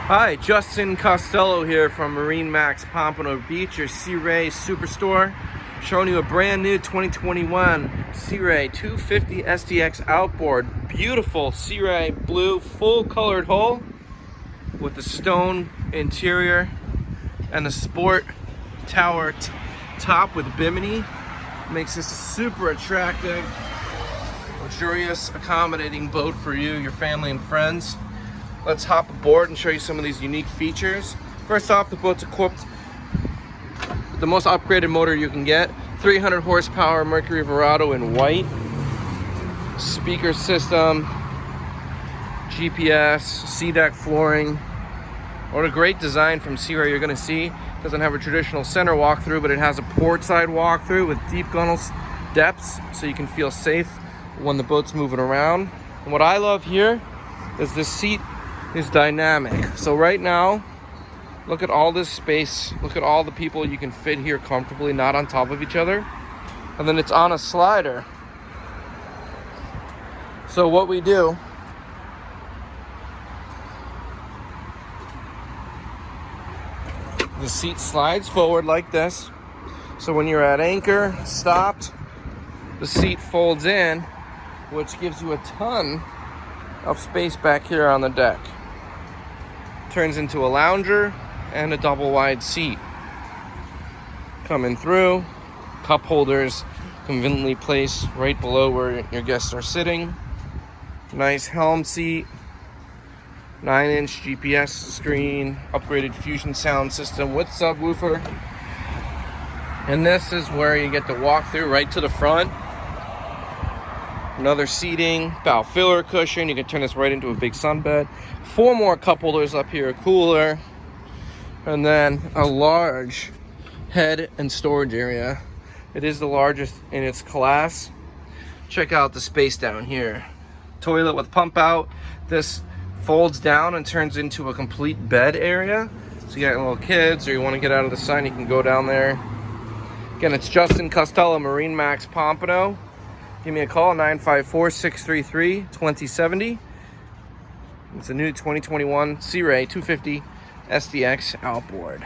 Hi, Justin Costello here from MarineMax Pompano Beach, your Sea Ray Superstore, showing you a brand new 2021 Sea Ray 250 SDX Outboard. Beautiful Sea Ray blue full colored hull with the stone interior and the sport tower top with bimini. Makes this a super attractive, luxurious, accommodating boat for you, your family, and friends. Let's hop aboard and show you some of these unique features. First off, the boat's equipped with the most upgraded motor you can get. 300 horsepower Mercury Verado in white. Speaker system, GPS, SeaDeck flooring. What a great design from Sea Ray you're gonna see. Doesn't have a traditional center walkthrough, but it has a port side walkthrough with deep gunnels depths, so you can feel safe when the boat's moving around. And what I love here is this seat is dynamic. So right now, look at all this space. Look at all the people you can fit here comfortably, not on top of each other. And then it's on a slider. So what we do, the seat slides forward like this. So when you're at anchor, stopped, the seat folds in, which gives you a ton of space back here on the deck. Turns into a lounger and a double wide seat. Coming through, cup holders conveniently placed right below where your guests are sitting. Nice helm seat, 9-inch GPS screen, upgraded Fusion sound system with subwoofer. And this is where you get to walk through right to the front. Another seating, bow filler cushion. You can turn this right into a big sunbed. 4 more cup holders up here, a cooler. And then a large head and storage area. It is the largest in its class. Check out the space down here. Toilet with pump out. This folds down and turns into a complete bed area. So you got little kids or you want to get out of the sun, you can go down there. Again, it's Justin Costello, MarineMax Pompano. Give me a call, 954-633-2070. It's a new 2021 Sea Ray 250 SDX Outboard.